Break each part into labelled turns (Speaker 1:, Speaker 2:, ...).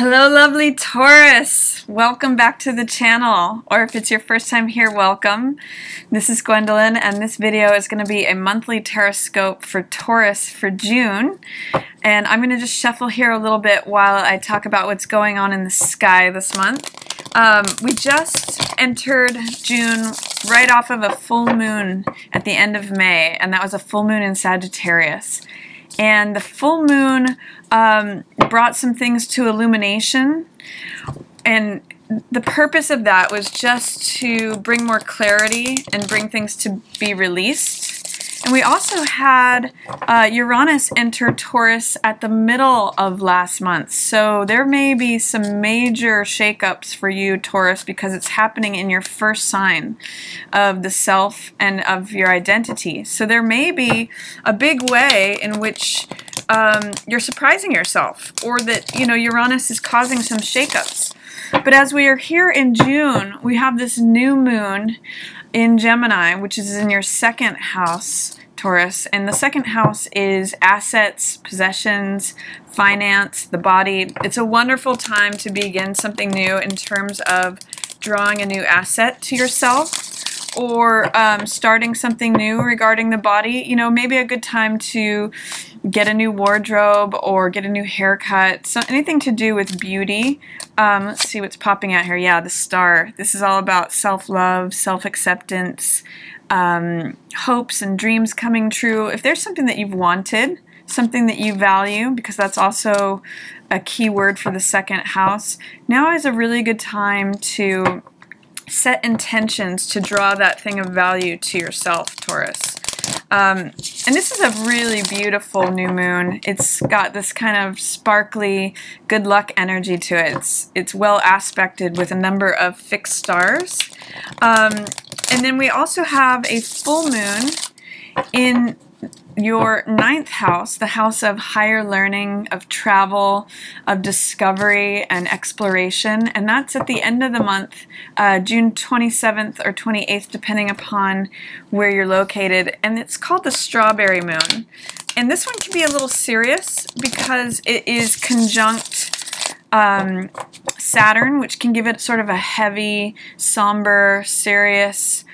Speaker 1: Hello, lovely Taurus. Welcome back to the channel, or if it's your first time here, welcome. This is Gwendolyn, and this video is going to be a monthly Tarotscope for Taurus for June. And I'm going to just shuffle here a little bit while I talk about what's going on in the sky this month. We just entered June right off of a full moon at the end of May, and that was a full moon in Sagittarius. And the full moon brought some things to illumination, and the purpose of that was just to bring more clarity and bring things to be released. And we also had Uranus enter Taurus at the middle of last month, so there may be some major shakeups for you, Taurus, because it's happening in your first sign of the self and of your identity. So there may be a big way in which you're surprising yourself, or that, you know, Uranus is causing some shakeups. But as we are here in June, we have this new moon in Gemini, which is in your second house, Taurus, and the second house is assets, possessions, finance, the body. It's a wonderful time to begin something new in terms of drawing a new asset to yourself, or starting something new regarding the body. You know, maybe a good time to get a new wardrobe or get a new haircut, so anything to do with beauty. Let's see what's popping out here. Yeah, the star. This is all about self-love, self-acceptance, hopes and dreams coming true. If there's something that you've wanted, something that you value, because that's also a key word for the second house, now is a really good time to set intentions to draw that thing of value to yourself, Taurus. And this is a really beautiful new moon. It's got this kind of sparkly good luck energy to it. It's well aspected with a number of fixed stars. And then we also have a full moon in your ninth house, the house of higher learning, of travel, of discovery and exploration, and that's at the end of the month, June 27th or 28th, depending upon where you're located, and it's called the strawberry moon. And this one can be a little serious because it is conjunct Saturn, which can give it sort of a heavy, somber, serious,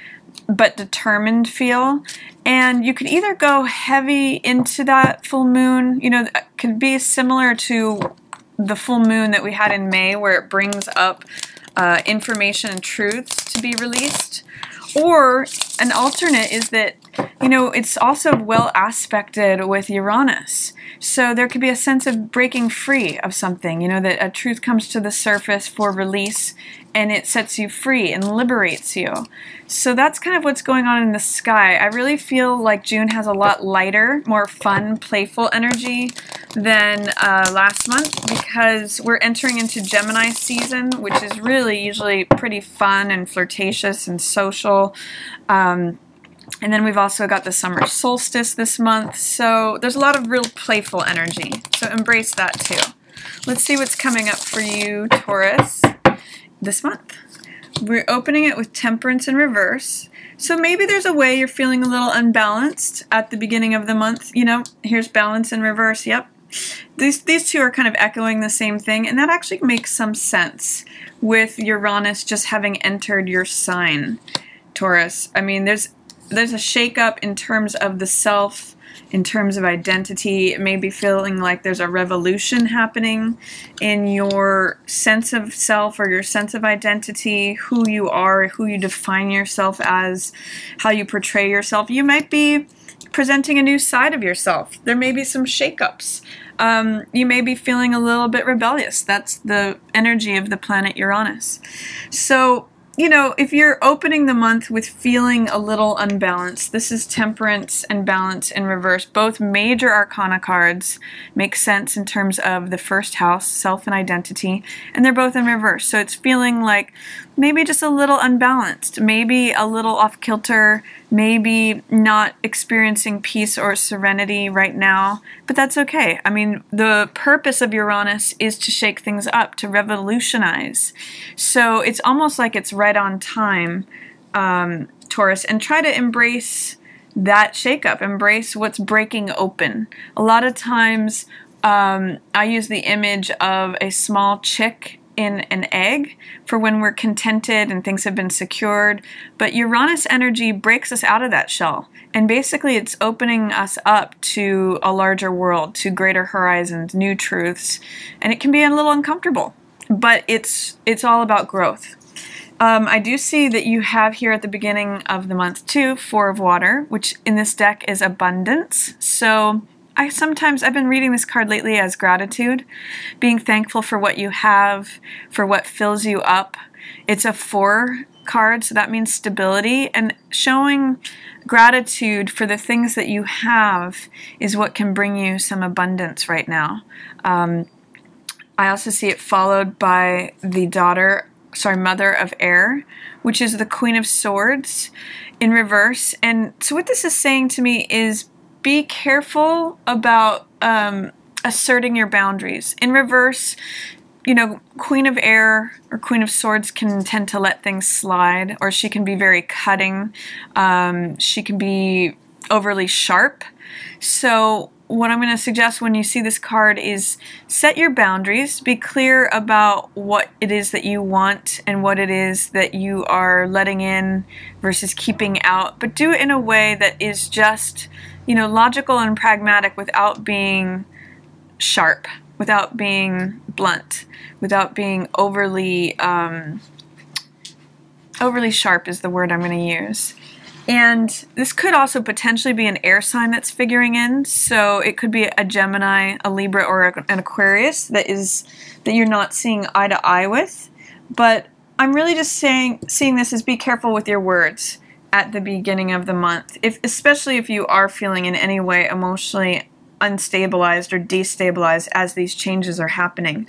Speaker 1: but determined feel. And you could either go heavy into that full moon, you know, that could be similar to the full moon that we had in May, where it brings up information and truths to be released. Or an alternate is that, you know, it's also well aspected with Uranus. So there could be a sense of breaking free of something, you know, that a truth comes to the surface for release and it sets you free and liberates you. So that's kind of what's going on in the sky. I really feel like June has a lot lighter, more fun, playful energy than last month, because we're entering into Gemini season, which is really usually pretty fun and flirtatious and social. And then we've also got the summer solstice this month, so there's a lot of real playful energy. So embrace that too. Let's see what's coming up for you, Taurus, this month. We're opening it with Temperance in reverse. So maybe there's a way you're feeling a little unbalanced at the beginning of the month. You know, here's balance in reverse. Yep. These two are kind of echoing the same thing, and that actually makes some sense with Uranus just having entered your sign, Taurus. I mean, there's a shakeup in terms of the self, in terms of identity. It may be feeling like there's a revolution happening in your sense of self or your sense of identity, who you are, who you define yourself as, how you portray yourself. You might be presenting a new side of yourself. There may be some shakeups. You may be feeling a little bit rebellious. That's the energy of the planet Uranus. So, you know, if you're opening the month with feeling a little unbalanced, this is Temperance and Balance in reverse. Both major Arcana cards make sense in terms of the first house, self and identity, and they're both in reverse. So it's feeling like maybe just a little unbalanced, maybe a little off-kilter, maybe not experiencing peace or serenity right now, but that's okay. I mean, the purpose of Uranus is to shake things up, to revolutionize. So it's almost like it's right on time, Taurus, and try to embrace that shakeup, embrace what's breaking open. A lot of times I use the image of a small chick in an egg for when we're contented and things have been secured. But Uranus energy breaks us out of that shell. And basically it's opening us up to a larger world, to greater horizons, new truths. And it can be a little uncomfortable, but it's all about growth. I do see that you have here at the beginning of the month too, 4 of water, which in this deck is abundance. So I've been reading this card lately as gratitude, being thankful for what you have, for what fills you up. It's a 4 card, so that means stability, and showing gratitude for the things that you have is what can bring you some abundance right now. I also see it followed by the mother of air, which is the Queen of Swords in reverse. And so what this is saying to me is be careful about asserting your boundaries. In reverse, you know, Queen of Air or Queen of Swords can tend to let things slide, or she can be very cutting. She can be overly sharp. So what I'm going to suggest when you see this card is set your boundaries, be clear about what it is that you want and what it is that you are letting in versus keeping out, but do it in a way that is just, you know, logical and pragmatic without being sharp, without being blunt, without being overly sharp is the word I'm going to use. And this could also potentially be an air sign that's figuring in, so it could be a Gemini, a Libra, or an Aquarius that you're not seeing eye to eye with. But I'm really just seeing this as be careful with your words at the beginning of the month, especially if you are feeling in any way emotionally unstabilized or destabilized as these changes are happening.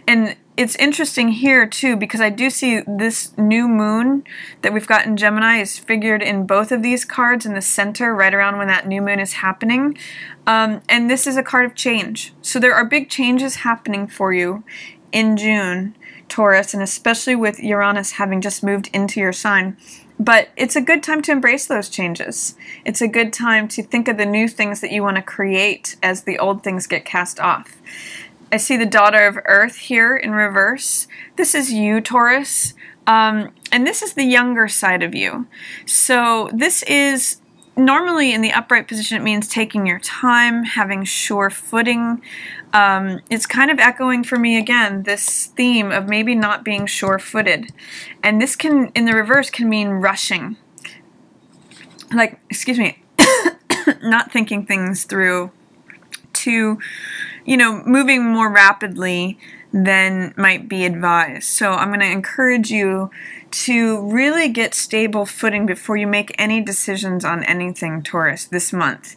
Speaker 1: And it's interesting here too, because I do see this new moon that we've got in Gemini is figured in both of these cards in the center right around when that new moon is happening. And this is a card of change. So there are big changes happening for you in June, Taurus, and especially with Uranus having just moved into your sign. But it's a good time to embrace those changes. It's a good time to think of the new things that you want to create as the old things get cast off. I see the Daughter of Earth here in reverse. This is you, Taurus, and this is the younger side of you. So this is normally in the upright position, it means taking your time, having sure footing. It's kind of echoing for me again this theme of maybe not being sure-footed. And this can, in the reverse, can mean rushing. Like, excuse me, not thinking things through, to, you know, moving more rapidly than might be advised. So I'm going to encourage you to really get stable footing before you make any decisions on anything, Taurus, this month.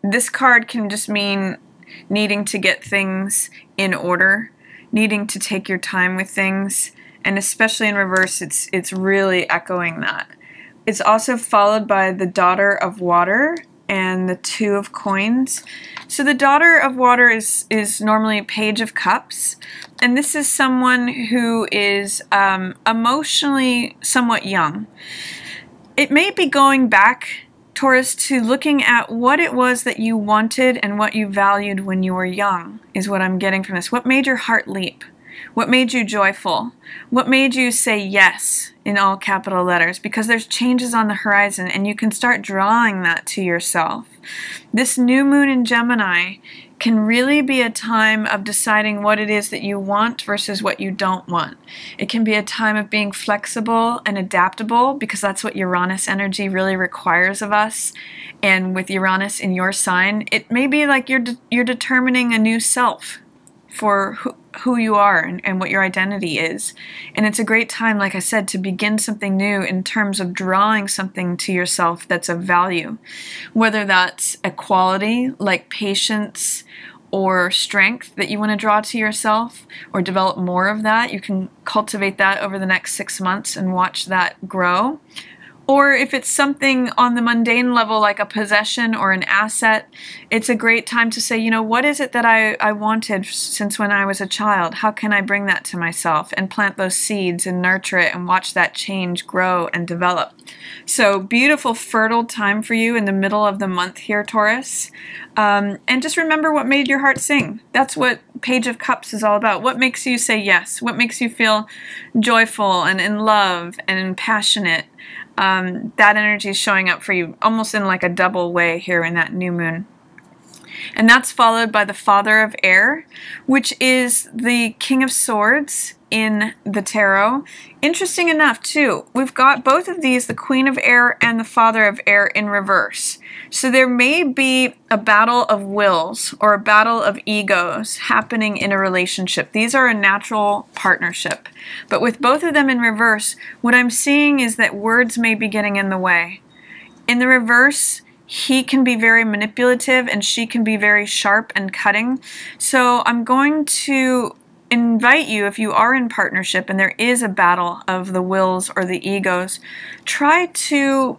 Speaker 1: This card can just mean needing to get things in order, needing to take your time with things, and especially in reverse, it's really echoing that. It's also followed by the Daughter of Water and the Two of Coins. So the Daughter of Water is normally Page of Cups, and this is someone who is emotionally somewhat young. It may be going back, Taurus, to looking at what it was that you wanted and what you valued when you were young, is what I'm getting from this. What made your heart leap? What made you joyful? What made you say yes in all capital letters? Because there's changes on the horizon and you can start drawing that to yourself. This new moon in Gemini can really be a time of deciding what it is that you want versus what you don't want. It can be a time of being flexible and adaptable, because that's what Uranus energy really requires of us. And with Uranus in your sign, it may be like you're determining a new self for who you are and what your identity is. And it's a great time, like I said, to begin something new in terms of drawing something to yourself that's of value. Whether that's a quality like patience or strength that you want to draw to yourself, or develop more of that. You can cultivate that over the next 6 months and watch that grow. Or if it's something on the mundane level like a possession or an asset, it's a great time to say, you know, what is it that I wanted since when I was a child? How can I bring that to myself and plant those seeds and nurture it and watch that change grow and develop? So beautiful, fertile time for you in the middle of the month here, Taurus. And just remember what made your heart sing. That's what Page of Cups is all about. What makes you say yes? What makes you feel joyful and in love and passionate? That energy is showing up for you almost in like a double way here in that new moon. And that's followed by the Father of Air, which is the King of Swords in the tarot. Interesting enough, too, we've got both of these, the Queen of Air and the Father of Air, in reverse. So there may be a battle of wills or a battle of egos happening in a relationship. These are a natural partnership. But with both of them in reverse, what I'm seeing is that words may be getting in the way. In the reverse, he can be very manipulative and she can be very sharp and cutting. So I'm going to invite you, if you are in partnership and there is a battle of the wills or the egos, try to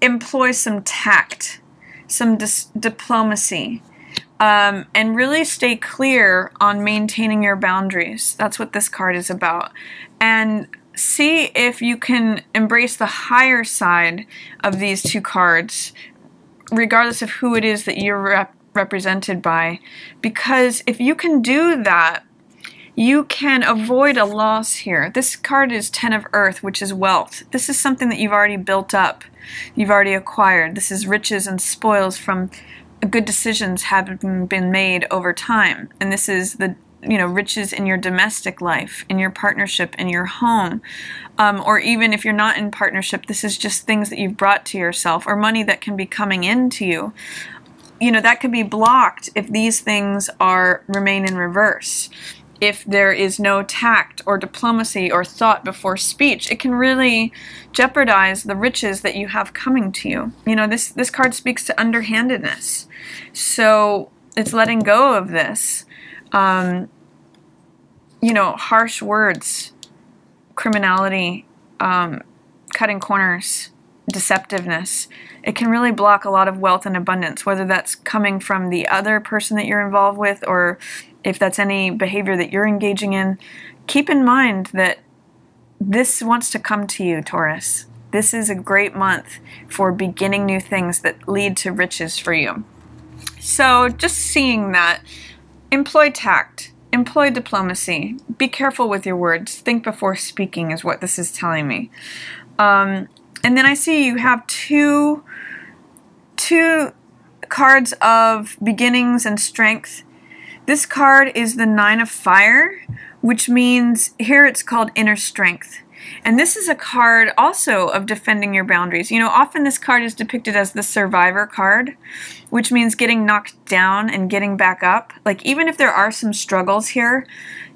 Speaker 1: employ some tact, some diplomacy, and really stay clear on maintaining your boundaries. That's what this card is about. And see if you can embrace the higher side of these two cards, regardless of who it is that you're represented by. Because if you can do that, you can avoid a loss here. This card is Ten of Earth, which is wealth. This is something that you've already built up. You've already acquired. This is riches and spoils from good decisions having been made over time. And this is the riches in your domestic life, in your partnership, in your home. Or even if you're not in partnership, this is just things that you've brought to yourself, or money that can be coming into you. That could be blocked if these things remain in reverse. If there is no tact or diplomacy or thought before speech, it can really jeopardize the riches that you have coming to you. This card speaks to underhandedness. So it's letting go of this. Harsh words, criminality, cutting corners, deceptiveness. It can really block a lot of wealth and abundance, whether that's coming from the other person that you're involved with or if that's any behavior that you're engaging in. Keep in mind that this wants to come to you, Taurus. This is a great month for beginning new things that lead to riches for you. So just seeing that, employ tact. Employ diplomacy. Be careful with your words. Think before speaking is what this is telling me. And then I see you have two cards of beginnings and strength. This card is the Nine of Fire, which means here it's called inner strength. And this is a card also of defending your boundaries. Often this card is depicted as the survivor card, which means getting knocked down and getting back up. Like, even if there are some struggles here,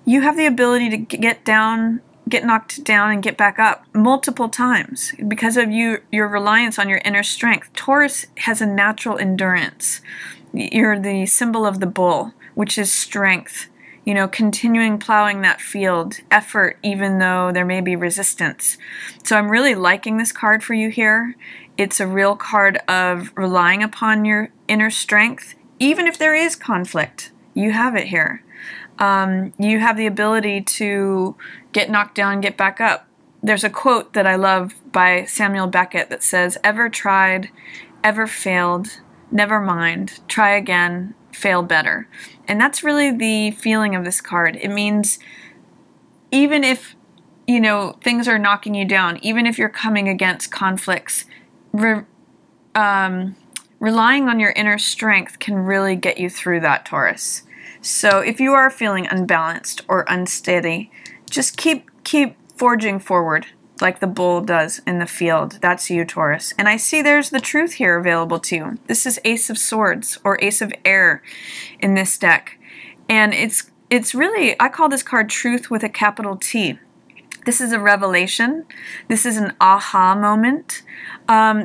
Speaker 1: you have the ability to get knocked down and get back up multiple times because of your reliance on your inner strength. Taurus has a natural endurance. You're the symbol of the bull, which is strength. Continuing plowing that field, effort, even though there may be resistance. So I'm really liking this card for you here. It's a real card of relying upon your inner strength. Even if there is conflict, you have it here. You have the ability to get knocked down, get back up. There's a quote that I love by Samuel Beckett that says, "Ever tried, ever failed, never mind, try again, fail better." And that's really the feeling of this card. It means even if, things are knocking you down, even if you're coming against conflicts, relying on your inner strength can really get you through that, Taurus. So if you are feeling unbalanced or unsteady, just keep forging forward like the bull does in the field. That's you, Taurus. And I see there's the truth here available to you. This is Ace of Swords or Ace of Air in this deck. And it's really, I call this card Truth with a capital T. This is a revelation. This is an aha moment.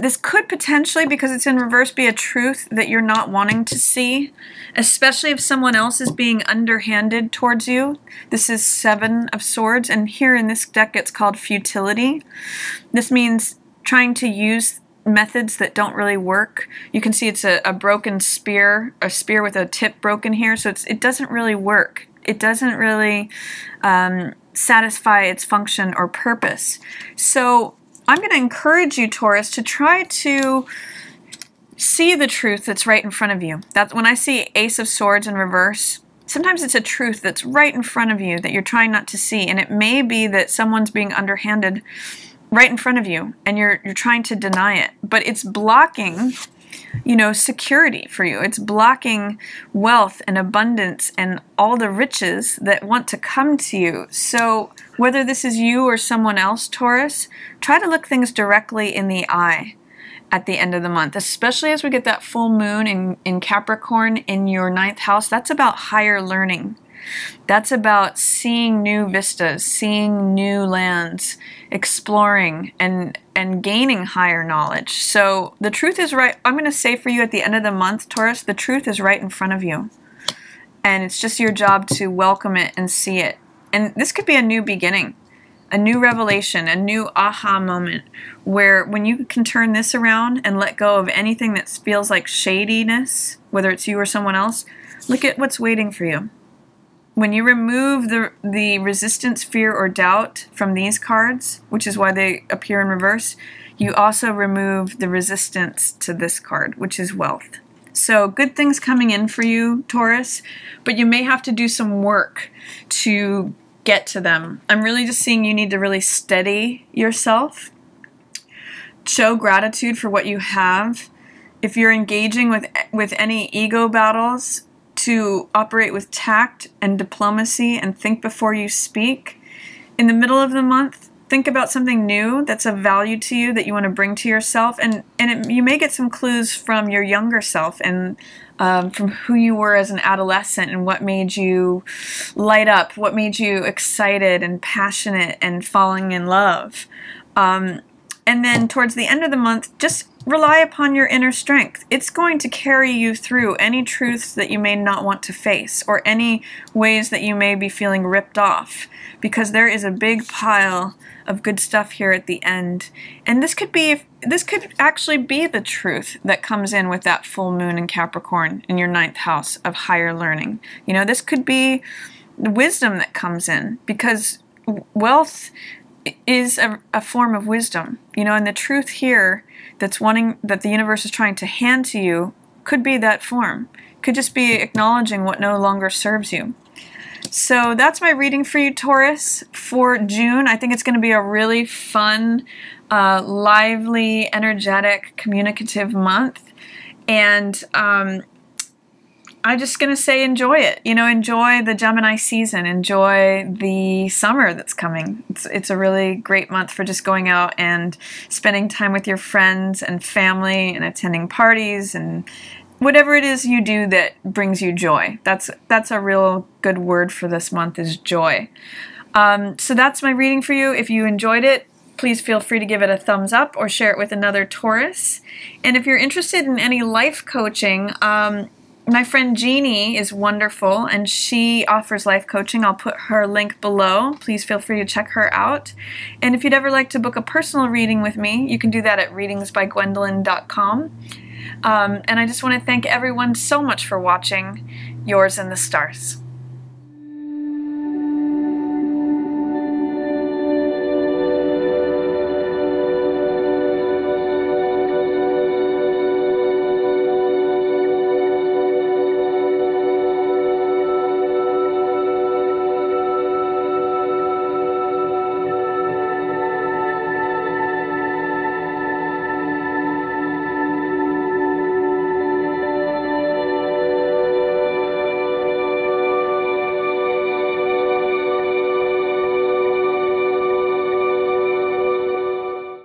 Speaker 1: This could potentially, because it's in reverse, be a truth that you're not wanting to see, especially if someone else is being underhanded towards you. This is Seven of Swords, and here in this deck it's called futility. This means trying to use methods that don't really work. You can see it's a broken spear, a spear with a tip broken here, so it doesn't really work. It doesn't really satisfy its function or purpose. So I'm going to encourage you, Taurus, to try to see the truth that's right in front of you. That's when I see Ace of Swords in reverse. Sometimes it's a truth that's right in front of you that you're trying not to see, and it may be that someone's being underhanded right in front of you, and you're trying to deny it, but it's blocking, you know, security for you. It's blocking wealth and abundance and all the riches that want to come to you. So whether this is you or someone else, Taurus, try to look things directly in the eye at the end of the month, especially as we get that full moon in Capricorn in your 9th house. That's about higher learning. That's about seeing new vistas, seeing new lands, exploring and gaining higher knowledge. So the truth is right. I'm going to say for you at the end of the month, Taurus, the truth is right in front of you. And it's just your job to welcome it and see it. And this could be a new beginning, a new revelation, a new aha moment, where when you can turn this around and let go of anything that feels like shadiness, whether it's you or someone else, look at what's waiting for you. When you remove the resistance, fear, or doubt from these cards, which is why they appear in reverse, you also remove the resistance to this card, which is wealth. So good things coming in for you, Taurus, but you may have to do some work to get to them. I'm really just seeing you need to really steady yourself, show gratitude for what you have. If you're engaging with any ego battles, to operate with tact and diplomacy and think before you speak. In the middle of the month, think about something new that's of value to you that you want to bring to yourself, and you may get some clues from your younger self and from who you were as an adolescent and what made you light up, what made you excited and passionate and falling in love. And then towards the end of the month, just rely upon your inner strength. It's going to carry you through any truths that you may not want to face or any ways that you may be feeling ripped off, because there is a big pile of good stuff here at the end. And this could actually be the truth that comes in with that full moon in Capricorn in your 9th house of higher learning. You know, this could be the wisdom that comes in, because wealth is a form of wisdom, you know, and the truth here that the universe is trying to hand to you could be that form. Could just be acknowledging what no longer serves you. So that's my reading for you, Taurus, for June. I think it's going to be a really fun, lively, energetic, communicative month, and I'm just going to say enjoy it. You know, enjoy the Gemini season. Enjoy the summer that's coming. It's a really great month for just going out and spending time with your friends and family and attending parties and whatever it is you do that brings you joy. That's a real good word for this month, is joy. So that's my reading for you. If you enjoyed it, please feel free to give it a thumbs up or share it with another Taurus. And if you're interested in any life coaching, my friend Jeannie is wonderful, and she offers life coaching. I'll put her link below. Please feel free to check her out. And if you'd ever like to book a personal reading with me, you can do that at readingsbygwendolyn.com. And I just want to thank everyone so much for watching. Yours in the stars.